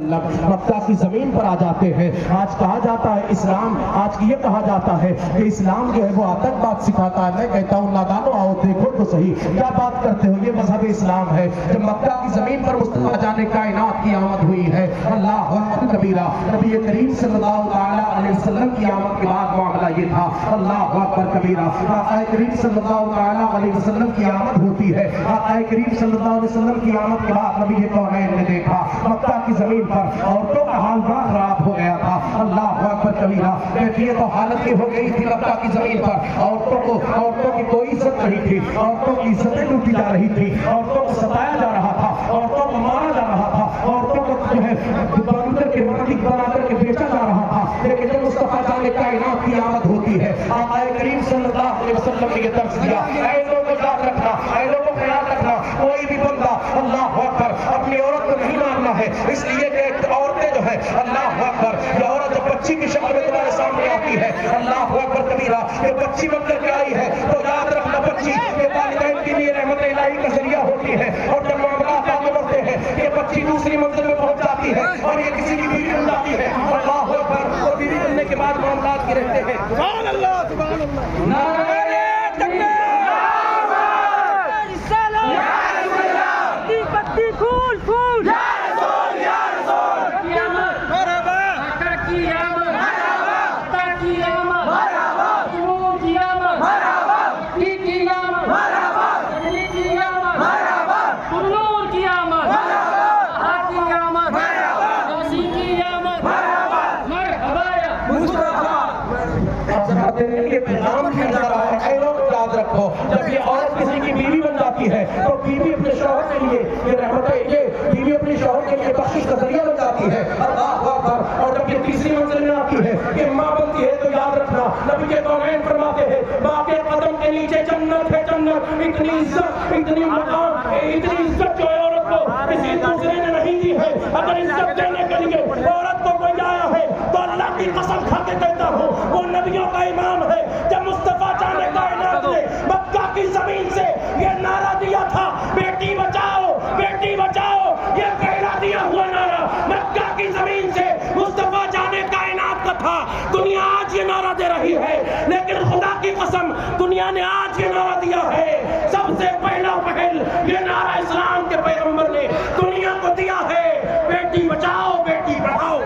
مکہ کی زمین پر آ جاتے ہیں. آج کہا جاتا ہے اسلام، آج یہ کہا جاتا ہے کہ اسلام جو ہے وہ آتک بات سکھاتا ہے. میں کہتا ہوں نادانو آؤ دیکھو تو صحیح کیا بات کرتے ہو، یہ مذہب اسلام ہے. جب مکہ کی زمین پر مصطفیٰ جان کائنات کی آمد ہوئی ہے، اللہ اکبر کبیرہ، نبی کریم صلی اللہ علیہ وسلم کی آمد کے بعد معاملہ یہ تھا. اللہ اکبر کبیرہ، آقا کریم صلی اللہ علیہ وسلم کی آمد ہوتی ہے. آقا کریم صلی اللہ علیہ وسلم کی آمد کے بعد نبی کونین نے دیکھا مکہ کی زمین پر عورتوں کا حال بڑا خراب ہو گیا تھا. اللہ اکبر کبیرہ، کیفیت و حالت یہ ہو گئی تھی مکہ کی زمین پر، عورتوں کی کوئی عزت نہیں تھی، عورتوں کی عزتیں لوٹی جا رہی تھی، عورتوں کو ستایا جا رہا تھا، عورتوں کو مارا جا رہا تھا، عورتوں کو جو ہے بنا کر کے بیچا جا رہا تھا. لیکن جب مصطفیٰ جان کائنات کی آمد ہوتی ہے، آقا کریم صلی اللہ علیہ وسلم نے یہ درس دیا، اے لوگوں یاد رکھنا، اے لوگوں خیال رکھنا، کوئی بھی بندہ اللہ اکبر اپنی عورت کو نہیں مارنا ہے. اس لیے کہ عورتیں جو ہے اللہ اکبر، یہ عورت جب بچی کی شکل میں تمہارے سامنے آتی ہے، اللہ اکبر کبیرہ، یہ بچی بن کر کے آئی ہے تو یاد رکھنا بچی یہ والدین کے لیے رحمت الہی کا ذریعہ ہوتی ہے. اور جب معاملات آگے بڑھتے ہیں یہ بچی دوسری منزل میں پہنچ جاتی ہے اور یہ کسی کی بیوی بن جاتی ہے. اللہ اکبر، اور بیوی بننے کے بعد معاملات کی رہتے ہیں. سبحان اللہ، سبحان اللہ، نعرہ تکبیر، جب یہ عورت کسی کی بیوی بن جاتی ہے تو بیوی اپنے شوہر کے لیے یہ رحمت ہے، یہ بیوی اپنے شوہر کے لیے بخشش کا ذریعہ بن جاتی ہے. اللہ اکبر، اور جب یہ تیسری منزل میں آتی ہے یہ ماں بنتی ہے تو یاد رکھنا نبی کے کونین فرماتے ہیں ماں کے قدم کے نیچے جنت ہے. جنت اتنی عزت، اتنی مقام، اتنی عزت جو عورت کو کسی دوسرے نے نہیں دی ہے. اگر عزت دینے کے لیے عورت کو کوئی آیا ہے تو اللہ کی قسم کھا کے کہتا ہوں وہ نبیوں کا امام ہے. جب مصطفیٰ جان کائنات نے مکہ کی زمین سے یہ نعرہ دیا تھا بیٹی بچاؤ، بیٹی بچاؤ، یہ پہلا دیا ہوا نعرہ مکہ کی زمین سے مصطفیٰ جان کائنات کا تھا. دنیا آج یہ نعرہ دے رہی ہے لیکن خدا کی قسم دنیا نے آج یہ نعرہ دیا ہے. سب سے پہلا پہل یہ نعرہ اسلام کے پیغمبر نے دنیا کو دیا ہے، بیٹی بچاؤ، بیٹی پڑھاؤ.